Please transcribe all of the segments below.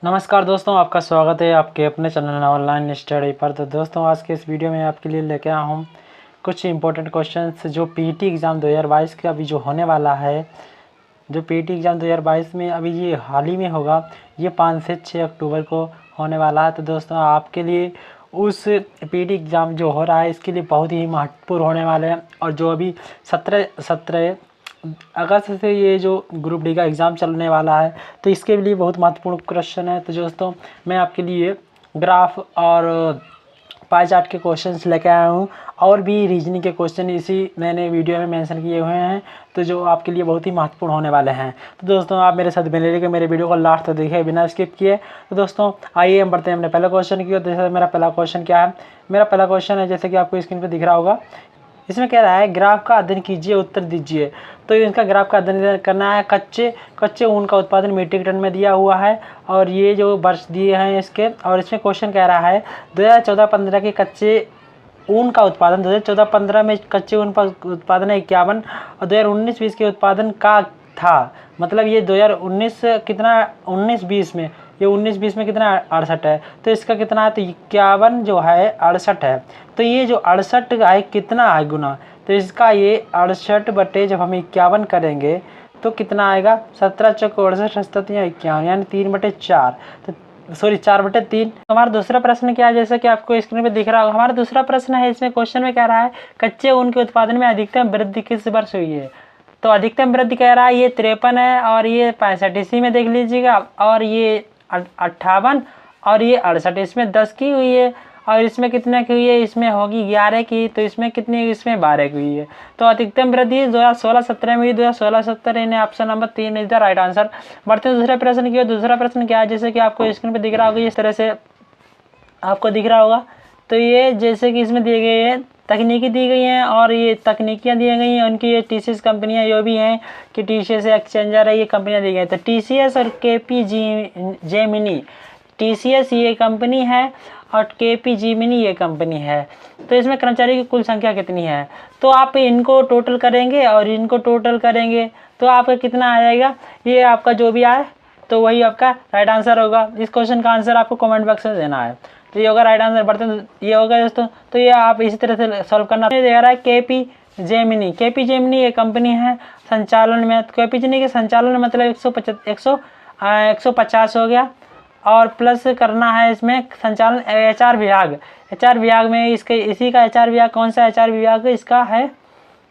नमस्कार दोस्तों, आपका स्वागत है आपके अपने चैनल ऑनलाइन स्टडी पर। तो दोस्तों, आज के इस वीडियो में आपके लिए लेके आया हूँ कुछ इंपॉर्टेंट क्वेश्चंस जो पीटी एग्ज़ाम 2022 का अभी जो होने वाला है। जो पीटी एग्ज़ाम 2022 में अभी ये हाल ही में होगा, ये 5 से 6 अक्टूबर को होने वाला है। तो दोस्तों, आपके लिए उस पीटी एग्ज़ाम जो हो रहा है इसके लिए बहुत ही महत्वपूर्ण होने वाले हैं। और जो अभी 17 अगस्त से ये जो ग्रुप डी का एग्ज़ाम चलने वाला है, तो इसके लिए बहुत महत्वपूर्ण क्वेश्चन है। तो दोस्तों, मैं आपके लिए ग्राफ और पाई चार्ट के क्वेश्चंस लेके आया हूँ और भी रीजनिंग के क्वेश्चन इसी मैंने वीडियो में मेंशन किए हुए हैं, तो जो आपके लिए बहुत ही महत्वपूर्ण होने वाले हैं। तो दोस्तों, आप मेरे साथ बने रहिए, मेरे वीडियो को लास्ट तक देखिए बिना स्किप किए। तो दोस्तों, आइए हम बढ़ते हैं अपने पहला क्वेश्चन की। जैसे मेरा पहला क्वेश्चन क्या है, मेरा पहला क्वेश्चन है जैसे कि आपको स्क्रीन पर दिख रहा होगा। इसमें कह रहा है ग्राफ का अध्ययन कीजिए, उत्तर दीजिए। तो इनका ग्राफ का अध्ययन करना है। कच्चे ऊन का उत्पादन मीट्रिक टन में दिया हुआ है और ये जो वर्ष दिए हैं इसके, और इसमें क्वेश्चन कह रहा है 2014-15 के कच्चे ऊन का उत्पादन, 2014-15 में कच्चे ऊन का उत्पादन है 51 और 2019-20 के उत्पादन का था। मतलब ये 2019 कितना, 19-20 में, ये 19-20 में कितना 68 है, तो इसका कितना है, तो 51 जो है 68 है। तो ये जो 68 है कितना है गुना, तो इसका ये 68 बटे जब हम 51 करेंगे तो कितना आएगा, 17 चौक 68 या 51, यानी 3/4। तो सॉरी 4/3। हमारा दूसरा प्रश्न क्या है, जैसे कि आपको स्क्रीन पे दिख रहा होगा। हमारा दूसरा प्रश्न है, इसमें क्वेश्चन में कह रहा है कच्चे ऊन के उत्पादन में अधिकतम वृद्धि किस वर्ष हुई है। तो अधिकतम वृद्धि कह रहा है ये 53 है और ये 65, इसी में देख लीजिएगा। और ये 58 और ये 68, इसमें 10 की हुई है और इसमें कितने की हुई है, इसमें होगी 11 की। तो इसमें कितनी, इसमें 12 की हुई है। तो अधिकतम वृद्धि 2016-17 में हुई, 2016-17 यानी option number 3 is the right answer. बढ़ते हैं दूसरे प्रश्न की। दूसरा प्रश्न क्या है, जैसे कि आपको स्क्रीन पर दिख रहा होगा, इस तरह से आपको दिख रहा होगा। तो ये जैसे कि इसमें दिए गए हैं तकनीकी दी गई हैं और ये तकनीकियाँ दी गई हैं उनकी। ये टीसीएस कंपनियाँ जो भी हैं कि टीसीएस एक्सचेंजर है, ये कंपनियाँ दी गई हैं। तो टीसीएस और केपीजेमिनी, टीसीएस ये कंपनी है और केपीजेमिनी ये कंपनी है। तो इसमें कर्मचारी की कुल संख्या कितनी है, तो आप इनको टोटल करेंगे और इनको टोटल करेंगे तो आपका कितना आ जाएगा, ये आपका जो भी आए तो वही आपका राइट आंसर होगा। इस क्वेश्चन का आंसर आपको कमेंट बॉक्स में देना है। तो ये होगा राइट आंसर। बढ़ते ये होगा दोस्तों। तो ये आप इसी तरह से सॉल्व करना। दे रहा है केपीजेमिनी, केपीजेमिनी ये कंपनी है संचालन में। केपीजेमिनी के संचालन मतलब 150 हो गया और प्लस करना है इसमें संचालन एचआर विभाग। एचआर विभाग में इसके इसी का एचआर विभाग कौन सा एचआर विभाग इसका है,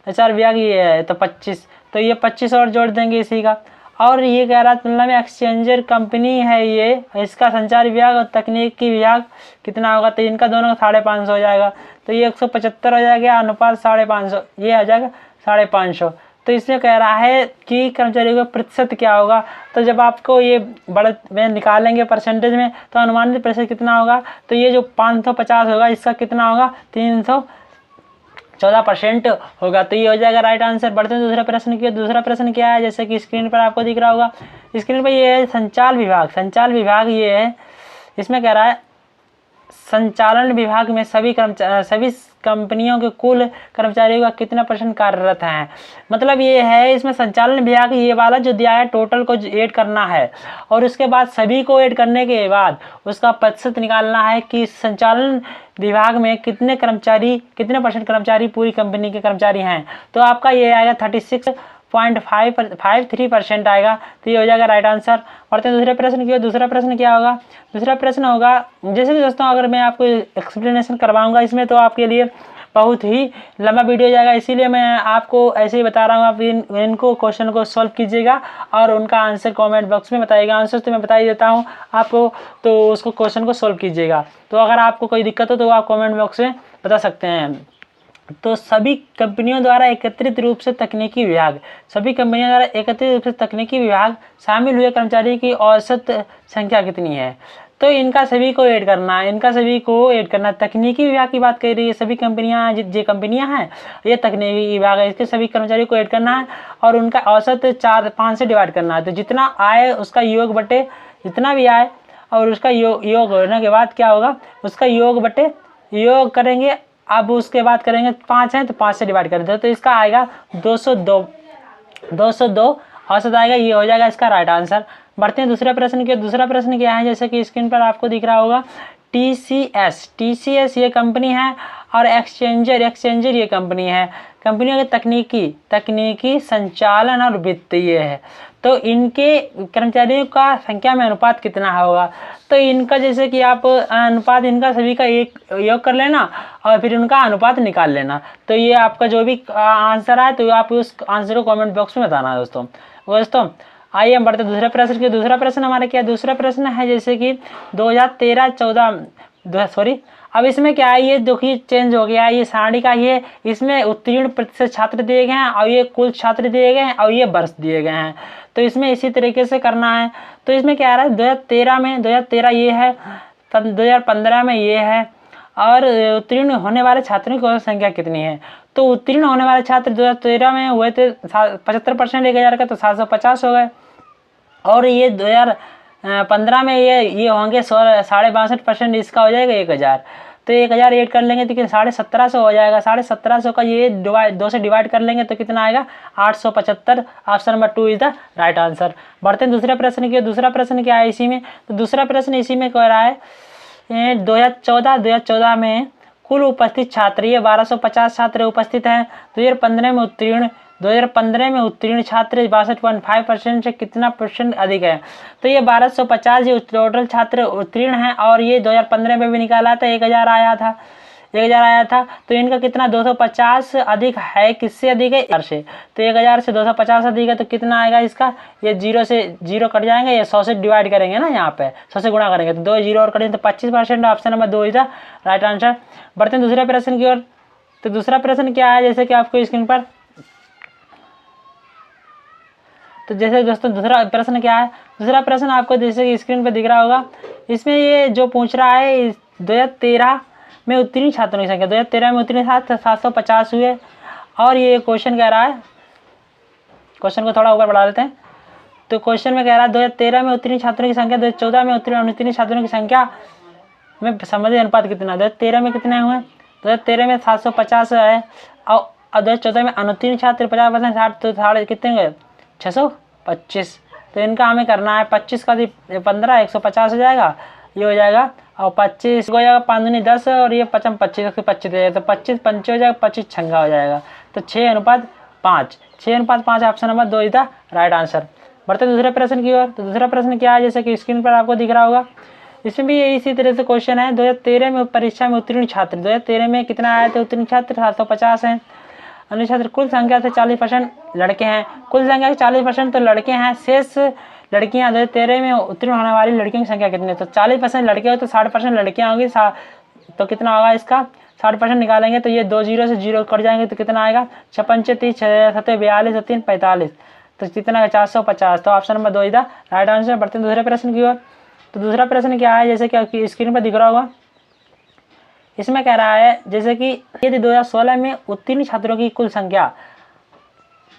एचआर विभाग ये है। तो 25, तो ये 25 और जोड़ देंगे इसी का। और ये कह रहा है तुलना में एक्सचेंजर कंपनी है ये, इसका संचार विभाग और तकनीकी विभाग कितना होगा, तो इनका दोनों का 550 हो जाएगा। तो ये 175 हो जाएगा, अनुपात 550, ये आ जाएगा 550। तो इसमें कह रहा है कि कर्मचारियों का प्रतिशत क्या होगा। तो जब आपको ये बढ़त में निकालेंगे परसेंटेज में, तो अनुमानित प्रतिशत कितना होगा, तो ये जो 550 होगा इसका कितना होगा, 314% होगा। तो ये हो जाएगा राइट आंसर। बढ़ते हैं दूसरा प्रश्न की। दूसरा प्रश्न क्या है, जैसे कि स्क्रीन पर आपको दिख रहा होगा। स्क्रीन पर ये है संचाल विभाग। संचाल विभाग ये है, इसमें कह रहा है संचालन विभाग में सभी कंपनियों के कुल कर्मचारियों का कितना % कार्यरत हैं। मतलब ये है इसमें संचालन विभाग ये वाला जो दिया है टोटल को ऐड करना है और उसके बाद सभी को ऐड करने के बाद उसका प्रतिशत निकालना है कि संचालन विभाग में कितने % कर्मचारी पूरी कंपनी के कर्मचारी हैं। तो आपका ये आएगा 36.53% आएगा। तो ये हो जाएगा राइट आंसर। बढ़ते हैं दूसरे प्रश्न की। दूसरा प्रश्न क्या होगा, दूसरा प्रश्न होगा जैसे कि दोस्तों अगर मैं आपको एक्सप्लेनेशन करवाऊंगा इसमें तो आपके लिए बहुत ही लंबा वीडियो जाएगा, इसीलिए मैं आपको ऐसे ही बता रहा हूँ। आप इनको क्वेश्चन को सॉल्व कीजिएगा और उनका आंसर कमेंट बॉक्स में बताइएगा। आंसर तो मैं बता ही देता हूँ आपको, तो उसको क्वेश्चन को सॉल्व कीजिएगा। तो अगर आपको कोई दिक्कत हो तो आप कमेंट बॉक्स में बता सकते हैं। तो सभी कंपनियों द्वारा एकत्रित रूप से तकनीकी विभाग, सभी कंपनियों द्वारा एकत्रित रूप से तकनीकी विभाग शामिल हुए कर्मचारी की औसत संख्या कितनी है। तो इनका सभी को ऐड करना है, इनका सभी को ऐड करना है। तकनीकी विभाग की बात कर रही है, सभी कंपनियां जो कंपनियां हैं ये तकनीकी विभाग है, इसके सभी कर्मचारियों को ऐड करना है और उनका औसत 4-5 से डिवाइड करना है। तो जितना आए उसका योग बटे जितना भी आए और उसका योग होने के बाद क्या होगा, उसका योग बटे योग करेंगे। अब उसके बाद करेंगे 5 है तो 5 से डिवाइड कर दो, तो इसका आएगा 202 औसत आएगा। ये हो जाएगा इसका राइट आंसर। बढ़ते हैं दूसरे प्रश्न की। दूसरा प्रश्न क्या है, जैसे कि स्क्रीन पर आपको दिख रहा होगा टीसीएस ये कंपनी है और एक्सचेंजर ये कंपनी है। कंपनियों के तकनीकी संचालन और वित्तीय है। तो इनके कर्मचारियों का संख्या में अनुपात कितना होगा। तो इनका जैसे कि आप अनुपात इनका सभी का एक योग कर लेना और फिर उनका अनुपात निकाल लेना। तो ये आपका जो भी आंसर आए तो आप उस आंसर को कमेंट बॉक्स में बताना दोस्तों। आइए हम बढ़ते दूसरे प्रश्न के। दूसरा प्रश्न हमारा क्या, दूसरा प्रश्न है जैसे कि 2013-14 अब इसमें क्या है, ये देखिए चेंज हो गया है ये सारणी का। ये इसमें उत्तीर्ण प्रतिशत छात्र दिए गए हैं और ये कुल छात्र दिए गए हैं और ये वर्ष दिए गए हैं। तो इसमें इसी तरीके से करना है। तो इसमें क्या आ रहा है 2013 ये है, 2015 में ये है और उत्तीर्ण होने वाले छात्रों की संख्या कितनी है। तो उत्तीर्ण होने वाले छात्र 2013 में हुए थे 75% 1000 का, तो 750 हो गए। और ये 2015 में ये होंगे 62.5%, इसका हो जाएगा 1000। तो 1000 ऐड कर लेंगे तो कितना 1750 हो जाएगा। 1750 का ये 2 से डिवाइड कर लेंगे तो कितना आएगा 875। Option number 2 is the right answer. बढ़ते हैं दूसरे प्रश्न की। दूसरा प्रश्न क्या है इसी में, तो दूसरा प्रश्न इसी में कह रहा है 2014 में कुल उपस्थित छात्र ये 1250 छात्र उपस्थित हैं। 2015 में उत्तीर्ण छात्र 62.5% से कितना % अधिक है। तो ये 1250 ये टोटल छात्र उत्तीर्ण हैं और ये 2015 में भी निकाला था 1000 आया था। तो इनका कितना 250 अधिक है, किससे अधिक है 1000 से। तो 1000 से 250 अधिक है तो कितना आएगा इसका, ये 0 से 0 कट जाएंगे, ये 100 से डिवाइड करेंगे ना, यहाँ पे 100 से गुणा करेंगे तो 2 0 और करेंगे तो 25%। Option number 2 is the right answer. बढ़ते हैं दूसरे प्रश्न की ओर। तो दूसरा प्रश्न क्या है, जैसे कि आपको स्क्रीन पर, तो जैसे दोस्तों दूसरा प्रश्न क्या है, दूसरा प्रश्न आपको जैसे कि स्क्रीन पर दिख रहा होगा। इसमें ये जो पूछ रहा है 2013 में उत्तीर्ण छात्रों की संख्या, 2013 में उत्तीर्ण छात्र 750 हुए। और ये क्वेश्चन कह रहा है, क्वेश्चन को थोड़ा ऊपर बढ़ा देते हैं। तो क्वेश्चन में कह रहा है 2013 में उत्तीर्ण छात्रों की संख्या 2014 में उत्तीर्ण छात्रों की संख्या में संबंधित अनुपात कितना। 2013 में कितने हुए, 2013 में 750 है और 2014 में अनुत्तीर्ण छात्र 50%, 60 तो साढ़े कितने गए 625। तो इनका हमें करना है 25 का 15 150 हो जाएगा, ये हो जाएगा और 25 हो जाएगा 5 दूनी 10 और ये 25 25 25 हो जाएगा। तो 25 5 हो जाएगा, 25 छंगा हो जाएगा। तो 6:5 6:5 option number 2 is the right answer. बढ़ते दूसरे प्रश्न की ओर। तो दूसरा प्रश्न क्या है, जैसे कि स्क्रीन पर आपको दिख रहा होगा। इसमें भी इसी तरह से क्वेश्चन है 2013 में परीक्षा में उत्तीर्ण छात्र 2013 में कितना आए थे उत्तीर्ण छात्र 750 हैं। अन्य छात्र कुल संख्या से 40% लड़के हैं, कुल संख्या से 40% तो लड़के हैं, शेष लड़कियां 2013 में उत्तीर्ण होने वाली लड़कियों की संख्या कितनी है। तो 40% लड़के हो तो 60% लड़कियां होंगी, तो कितना होगा इसका 60% निकालेंगे तो ये 2 0 से 0 कट जाएंगे तो कितना आएगा 6 5 30 6 7 42 3 45 तो कितना 450। तो option number 2 is the right answer. बढ़ते हैं दूसरे प्रश्न की ओर। तो दूसरा प्रश्न क्या है, जैसे कि स्क्रीन पर दिख रहा होगा। इसमें कह रहा है जैसे कि यदि 2016 में उत्तीर्ण छात्रों की कुल संख्या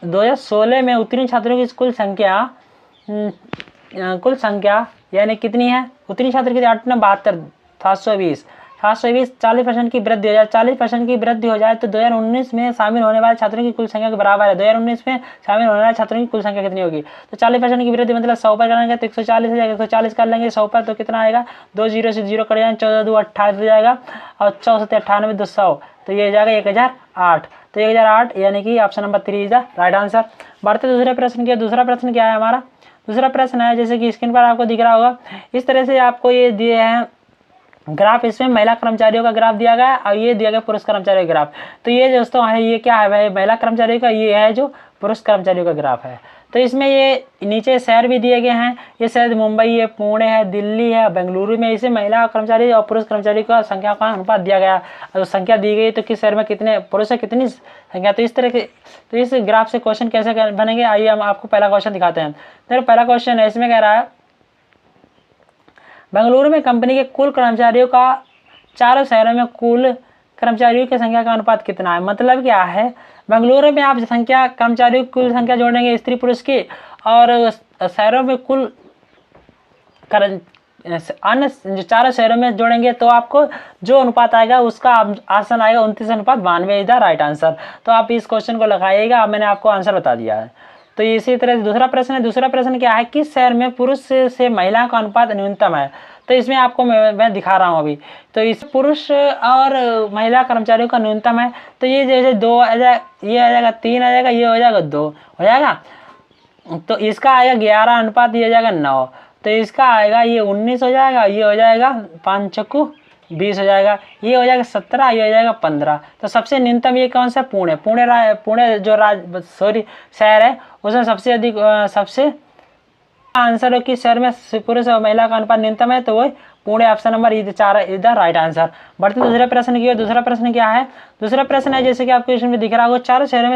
2016 में उत्तीर्ण छात्रों की कुल संख्या यानी कितनी है, उत्तीर्ण छात्र की 872 720 40% की वृद्धि हो जाए 40% की वृद्धि हो जाए तो 2019 में शामिल होने वाले छात्रों की कुल संख्या के बराबर है। 2019 में शामिल होने वाले छात्रों की कुल संख्या कितनी होगी। तो 40% की वृद्धि मतलब 100 पर करेंगे तो 140 हो जाएगा, 140 कर लेंगे 100 पर तो कितना आएगा 2 0 से 0 कर जाएंगे 14 2 28 हो जाएगा और 14 से 98 200 तो ये हो जाएगा 1008। तो 1008 यानी कि option number 3 is the right answer. बढ़ते दूसरे प्रश्न के। दूसरा प्रश्न क्या है हमारा, दूसरा प्रश्न है जैसे कि स्क्रीन पर आपको दिख रहा होगा। इस तरह से आपको ये दिए हैं ग्राफ, इसमें महिला कर्मचारियों का ग्राफ दिया गया है और ये दिया गया पुरुष कर्मचारियों का ग्राफ। तो ये दोस्तों है ये क्या है भाई, महिला कर्मचारियों का, ये है जो पुरुष कर्मचारियों का ग्राफ है। तो इसमें ये नीचे शहर भी दिए गए हैं, ये शहर मुंबई है, पुणे है, दिल्ली है, बेंगलुरु में। इसे महिला कर्मचारी और पुरुष कर्मचारी का संख्या का अनुपात दिया गया, और संख्या दी गई तो किस शहर में कितने पुरुष है कितनी संख्या। तो इस तरह के तो इस ग्राफ से क्वेश्चन कैसे बनेंगे, आइए हम आपको पहला क्वेश्चन दिखाते हैं। तो पहला क्वेश्चन है, इसमें कह रहा है बेंगलुरु में कंपनी के कुल कर्मचारियों का चारों शहरों में कुल कर्मचारियों की संख्या का अनुपात कितना है। मतलब क्या है, बेंगलुरु में आप संख्या कर्मचारियों की कुल संख्या जोड़ेंगे स्त्री पुरुष की, और शहरों में कुल अन्य चारों शहरों में जोड़ेंगे तो आपको जो अनुपात आएगा उसका आंसर आएगा 29:92 इज द राइट आंसर। तो आप इस क्वेश्चन को लगाइएगा, मैंने आपको आंसर बता दिया है। तो इसी तरह दूसरा प्रश्न है, दूसरा प्रश्न क्या है, किस शहर में पुरुष से महिला का अनुपात न्यूनतम है। तो इसमें आपको मैं दिखा रहा हूँ अभी। तो इस पुरुष और महिला कर्मचारियों का न्यूनतम है, तो ये जैसे 2 आ जाए, ये आ जाएगा 3 आ जाएगा, ये हो जाएगा 2 हो जाएगा। तो इसका आएगा 11 अनुपात, ये हो जाएगा 9। तो इसका आएगा ये 19 हो जाएगा, ये हो जाएगा 5 चक्कू 20 हो जाएगा, ये हो जाएगा 17, ये हो जाएगा 15। तो सबसे न्यूनतम ये कौन सा, पुणे। पुणे जो शहर है उसमें सबसे अधिक सबसे आंसर हो कि शहर में पुरुष और महिला का अनुपात न्यूनतम है, तो वो पुणे ऑप्शन नंबर इधर राइट आंसर। बढ़ते दूसरे प्रश्न की ओर। दूसरा प्रश्न क्या है, दूसरा प्रश्न है जैसे कि आपको इसमें दिख रहा होगा, चारों शहरों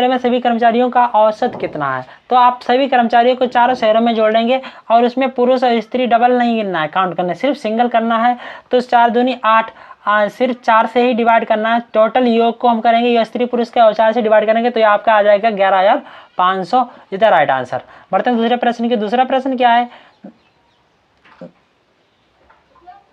में सभी कर्मचारियों का औसत कितना है। तो आप सभी कर्मचारियों को चारों शहरों में जोड़ लेंगे और उसमें पुरुष और स्त्री डबल नहीं गिनना है, काउंट करना है, सिर्फ सिंगल करना है। तो 4 दूनी 8, सिर्फ 4 से ही डिवाइड करना है। टोटल योग को हम करेंगे, ये स्त्री पुरुष के और 4 से डिवाइड करेंगे तो ये आपका आ जाएगा 11,500, इधर राइट आंसर। बढ़ते हैं दूसरे प्रश्न की। दूसरा प्रश्न क्या है,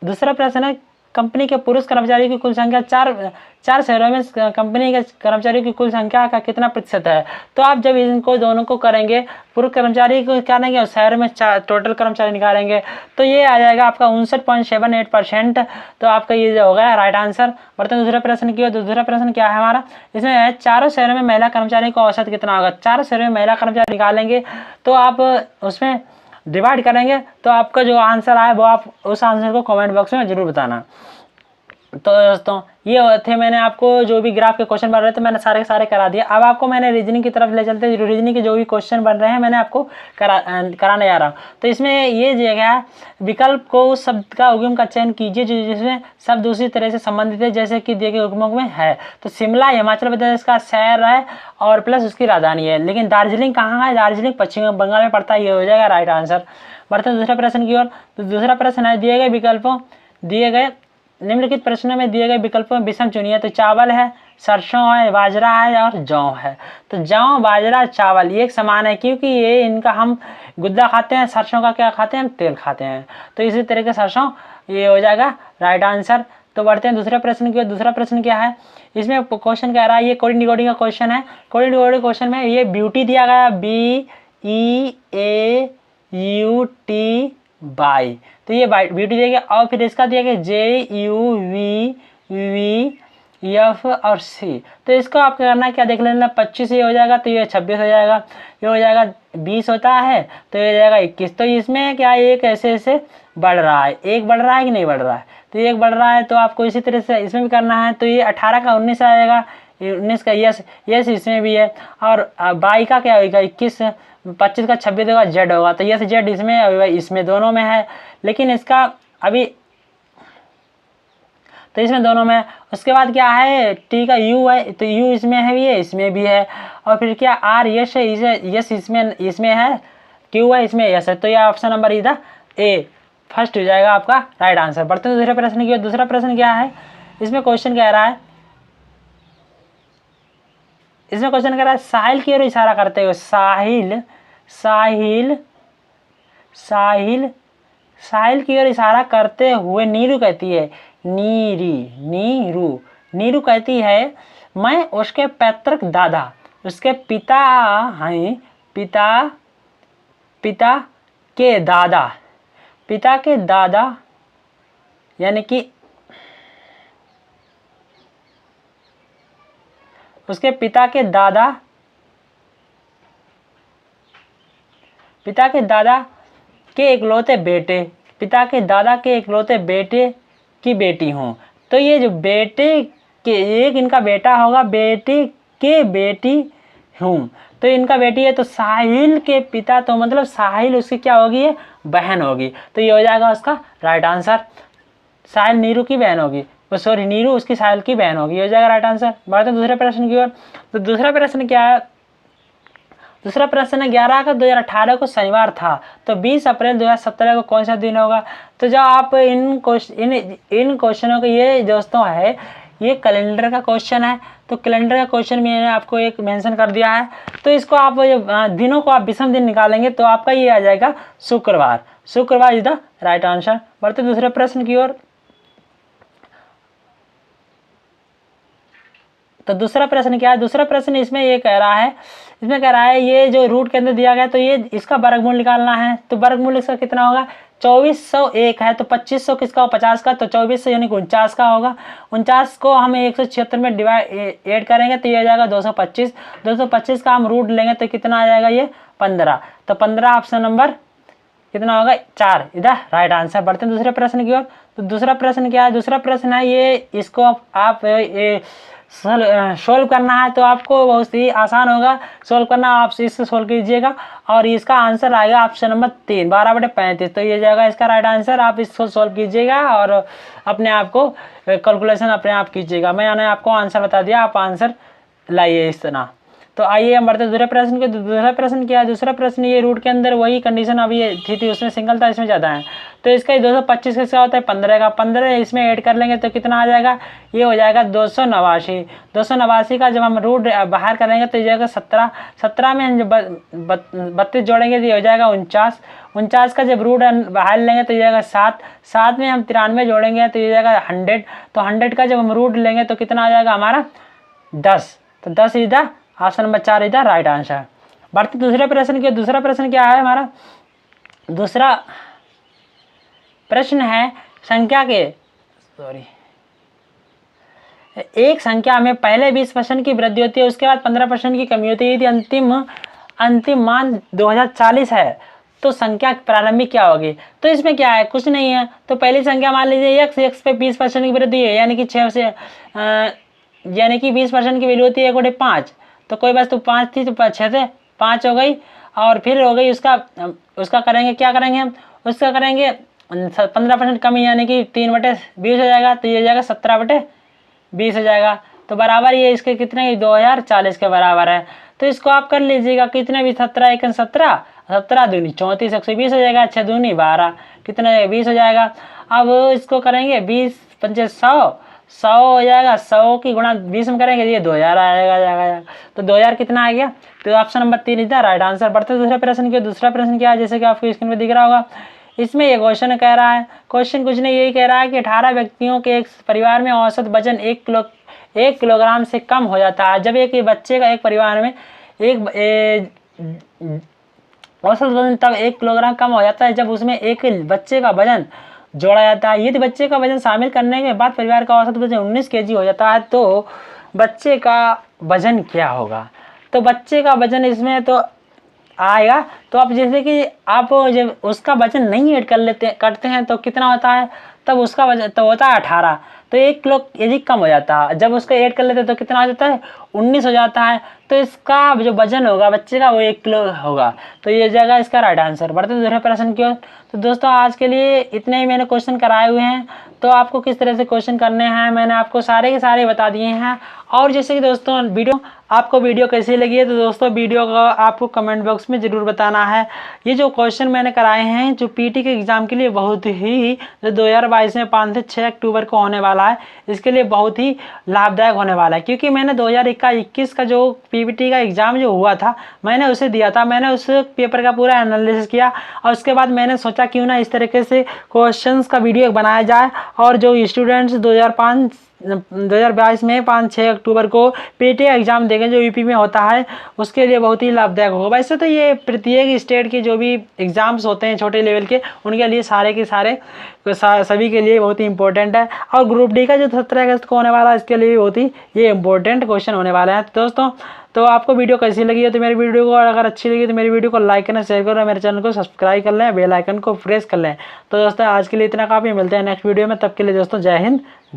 दूसरा प्रश्न है कंपनी के पुरुष कर्मचारियों की कुल संख्या चार शहरों में कंपनी के कर्मचारियों की कुल संख्या का कितना प्रतिशत है। तो आप जब इनको दोनों को करेंगे, पुरुष कर्मचारी को करेंगे और शहर में टोटल कर्मचारी निकालेंगे, तो ये आ जाएगा आपका 59.78%। तो आपका ये जो होगा राइट आंसर। बढ़ते हैं दूसरे प्रश्न की ओर। दूसरा प्रश्न क्या है हमारा, इसमें है चारों शहरों में महिला कर्मचारी का औसत कितना होगा। चारों शहरों में महिला कर्मचारी निकालेंगे तो आप उसमें डिवाइड करेंगे, तो आपका जो आंसर आए वो आप उस आंसर को कमेंट बॉक्स में जरूर बताना। तो दोस्तों ये थे मैंने आपको जो भी ग्राफ के क्वेश्चन बन रहे थे मैंने सारे के सारे करा दिए। अब आपको मैंने रीजनिंग की तरफ ले चलते, रीजनिंग के जो भी क्वेश्चन बन रहे हैं मैंने आपको कराने जा रहा हूँ। तो इसमें ये जगह है, विकल्प को उस शब्द का उगम का चयन कीजिए जिसमें शब्द दूसरी तरह से संबंधित है, जैसे कि देखिए उगम में है। तो शिमला हिमाचल प्रदेश का शहर है और प्लस उसकी राजधानी है, लेकिन दार्जिलिंग कहाँ है, दार्जिलिंग पश्चिम बंगाल में पड़ता है, ये हो जाएगा राइट आंसर। बढ़ते दूसरे प्रश्न की ओर। तो दूसरा प्रश्न है, दिए गए विकल्पों दिए गए निम्नलिखित प्रश्नों में दिए गए विकल्पों में विषम चुनिए। तो चावल है, सरसों है, बाजरा है और जौ है। तो जौ, बाजरा, चावल ये एक समान है क्योंकि ये इनका हम गुद्दा खाते हैं, सरसों का क्या खाते हैं, हम तेल खाते हैं। तो इसी तरीके सरसों ये हो जाएगा राइट आंसर। तो बढ़ते हैं दूसरे प्रश्न की ओर। दूसरा प्रश्न क्या है, इसमें क्वेश्चन कह रहा है, ये कोडिंग डिकोडिंग का क्वेश्चन है। कोडिंग डिकोडिंग क्वेश्चन में ये ब्यूटी दिया गया, BEAUT बाई, तो ये ब्यूटी दिया गया और फिर इसका दिया गया JUVVF और C। तो इसको आपको करना क्या देख लेना, 25 ये हो जाएगा तो ये 26 हो जाएगा, ये हो जाएगा 20 होता है तो ये हो जाएगा 21। तो इसमें क्या एक ऐसे ऐसे बढ़ रहा है, एक बढ़ रहा है कि नहीं बढ़ रहा है, तो एक बढ़ रहा है। तो आपको इसी तरह से इसमें भी करना है। तो ये 18 का 19 आ जाएगा, 19 का यस इसमें भी है, और 22 का क्या होगा 21, 25 का 26 होगा, जेड होगा। तो यस जेड इसमें दोनों में है, लेकिन इसका अभी तो इसमें दोनों में। उसके बाद क्या है, टी का यू है, तो यू इसमें है भी है, इसमें भी है। और फिर क्या आर यस है, यस इसमें है, क्यू है, इसमें यस है। तो यह ऑप्शन नंबर इधर ए फर्स्ट हो जाएगा आपका राइट आंसर। बढ़ते हैं दूसरे प्रश्न की ओर। दूसरा प्रश्न क्या है, इसमें क्वेश्चन कह रहा है, साहिल की ओर इशारा करते हुए, साहिल की ओर इशारा करते हुए नीरू कहती है, नीरू कहती है, मैं उसके पैतृक दादा, उसके पिता हैं, पिता के दादा यानी कि उसके पिता के दादा के इकलौते बेटे की बेटी हूँ। तो ये जो बेटे के एक इनका बेटा होगा, बेटे के बेटी हूँ, तो इनका बेटी है। तो साहिल के पिता, तो मतलब साहिल उसकी क्या होगी, ये बहन होगी। तो ये हो जाएगा उसका राइट आंसर। साहिल नीरू की बहन होगी, सॉरी नीरू उसकी साहिल की बहन होगी, ये हो जाएगा राइट आंसर। बढ़ते दूसरे प्रश्न की ओर। तो दूसरा प्रश्न क्या है, दूसरा प्रश्न है 11 अगस्त 2018 को शनिवार था, तो 20 अप्रैल 2017 को कौन सा दिन होगा। तो जब आप इन क्वेश्चनों को, ये दोस्तों है ये कैलेंडर का क्वेश्चन है, तो कैलेंडर का क्वेश्चन मैंने आपको एक मेंशन कर दिया है। तो इसको आप दिनों को आप विषम दिन निकालेंगे तो आपका ये आ जाएगा शुक्रवार इज द राइट आंसर। बढ़ते दूसरे प्रश्न की ओर। तो दूसरा प्रश्न क्या है, दूसरा प्रश्न इसमें ये कह रहा है, इसमें कह रहा है ये जो रूट के अंदर दिया गया तो ये इसका वर्गमूल निकालना है। तो वर्गमूल इसका कितना होगा, 2401 है तो 2500 किसका हो, 50 का, तो 2400 यानी कि 49 का होगा। 49 को हम 176 में ऐड करेंगे तो ये आ जाएगा 225। 225 का हम रूट लेंगे तो कितना आ जाएगा, ये 15। तो 15 ऑप्शन नंबर कितना होगा, 4 इधर राइट आंसर। बढ़ते हैं दूसरे प्रश्न की ओर। तो दूसरा प्रश्न क्या है, दूसरा प्रश्न है ये, इसको आप ये सोल्व करना है तो आपको बहुत ही आसान होगा सोल्व करना, आप इससे सोल्व कीजिएगा और इसका आंसर आएगा ऑप्शन नंबर 3, 12/35। तो ये जाएगा इसका राइट आंसर। आप इसको सोल्व कीजिएगा और अपने आप को कैलकुलेशन अपने आप कीजिएगा। मैंने आपको आंसर बता दिया, आप आंसर लाइए इस तरह। तो आइए हम बढ़ते दूसरे प्रश्न के। दूसरा प्रश्न क्या है, दूसरा प्रश्न ये रूट के अंदर वही कंडीशन अभी थी उसमें सिंगल था, इसमें ज़्यादा है। तो इसका 225 किसका होता है, 15 का। 15 इसमें ऐड कर लेंगे तो कितना आ जाएगा, ये हो जाएगा 289। 289 का जब हम रूट बाहर करेंगे तो ये जाएगा 17। 17 में हम जब 32 जोड़ेंगे तो ये हो जाएगा 49। 49 का जब रूट बाहर लेंगे तो ये जाएगा 7। 7 में हम 93 जोड़ेंगे तो ये जाएगा 100। तो 100 का जब हम रूट लेंगे तो कितना आ जाएगा हमारा 10। तो 10 इधर ऑप्शन नंबर 4 इधर राइट आंसर। बढ़ते दूसरे प्रश्न के। दूसरा प्रश्न क्या है हमारा, दूसरा प्रश्न है संख्या के एक संख्या में पहले 20% की वृद्धि होती है, उसके बाद 15% की कमी होती है। यदि अंतिम मान 2040 है तो संख्या प्रारंभिक क्या होगी। तो इसमें क्या है, कुछ नहीं है। तो पहली संख्या मान लीजिए x पे 20% की वृद्धि है, यानी कि 6 से यानी कि 20% की वैल्यू होती है 1/5। तो कोई वस्तु 5 थी तो 6 से 5 हो गई, और फिर हो गई उसका करेंगे, क्या करेंगे हम, उसका करेंगे 15% कमी, यानी कि 3/20 हो जाएगा। तो ये जाएगा 17/20 हो जाएगा। तो बराबर ये इसके कितने 2040 के बराबर है। तो इसको आप कर लीजिएगा, कितने भी 17 1 17, 17 दूनी 34, 120 हो जाएगा, 6 दूनी 12, कितना 20 हो जाएगा। अब इसको करेंगे 20 पंचे 100 हो जाएगा। 100 की गुणा 20 में करेंगे ये 2000 आएगा। तो 2000 कितना आ गया, तो ऑप्शन नंबर 3 इधर राइट आंसर। बढ़ते दूसरे प्रश्न के। दूसरा प्रश्न क्या है, जैसे कि आपको स्क्रीन पे दिख रहा होगा, इसमें ये क्वेश्चन कह रहा है, क्वेश्चन कुछ नहीं यही कह रहा है कि 18 व्यक्तियों के एक परिवार में औसत वजन 1 किलोग्राम से कम हो जाता है। जब एक बच्चे का एक परिवार में औसत वजन तब 1 किलोग्राम कम हो जाता है जब उसमें एक बच्चे का वजन जोड़ा जाता है। यदि बच्चे का वजन शामिल करने के बाद परिवार का औसत वजन 19 kg हो जाता है तो बच्चे का वजन क्या होगा। तो बच्चे का वजन इसमें तो आएगा, तो आप जैसे कि आप जब उसका वजन नहीं ऐड करते हैं तो कितना होता है, तब उसका वजन तो होता है 18। तो 1 किलो यदि कम हो जाता है, जब उसको ऐड कर लेते हैं तो कितना आ जाता है 19 हो जाता है। तो इसका जो वजन होगा बच्चे का वो 1 किलो होगा। तो ये जाएगा इसका राइट आंसर। बढ़ते दूसरे प्रश्न की ओर। तो दोस्तों आज के लिए इतने ही मैंने क्वेश्चन कराए हुए हैं। तो आपको किस तरह से क्वेश्चन करने हैं मैंने आपको सारे के सारे बता दिए हैं। और जैसे कि दोस्तों वीडियो कैसी लगी है, तो दोस्तों वीडियो का आपको कमेंट बॉक्स में ज़रूर बताना है। ये जो क्वेश्चन मैंने कराए हैं जो पीटी के एग्ज़ाम के लिए बहुत ही जो 2022 में 5 से 6 अक्टूबर को होने वाला है, इसके लिए बहुत ही लाभदायक होने वाला है। क्योंकि मैंने 2021 का जो पीपीटी का एग्ज़ाम जो हुआ था मैंने उसे दिया था, मैंने उस पेपर का पूरा एनालिसिस किया और उसके बाद मैंने सोचा क्यों ना इस तरीके से क्वेश्चंस का वीडियो बनाया जाए और जो स्टूडेंट्स 2022 में 5-6 अक्टूबर को पीटी एग्ज़ाम देंगे जो यूपी में होता है उसके लिए बहुत ही लाभदायक होगा। वैसे तो ये प्रत्येक स्टेट के जो भी एग्ज़ाम्स होते हैं छोटे लेवल के उनके लिए सारे के सारे सभी के लिए बहुत ही इंपॉर्टेंट है। और ग्रुप डी का जो 17 अगस्त को होने वाला है इसके लिए बहुत ही ये इंपॉर्टेंट क्वेश्चन होने वाला है। दोस्तों तो आपको वीडियो कैसी लगी है, तो मेरी वीडियो को अगर अच्छी लगी तो मेरी वीडियो को लाइक करना, शेयर करना, मेरे चैनल को सब्सक्राइब कर लें, बेल आइकन को प्रेस कर लें। तो दोस्तों आज के लिए इतना काफ़ी, मिलते हैं नेक्स्ट वीडियो में। तब के लिए दोस्तों जय हिंद।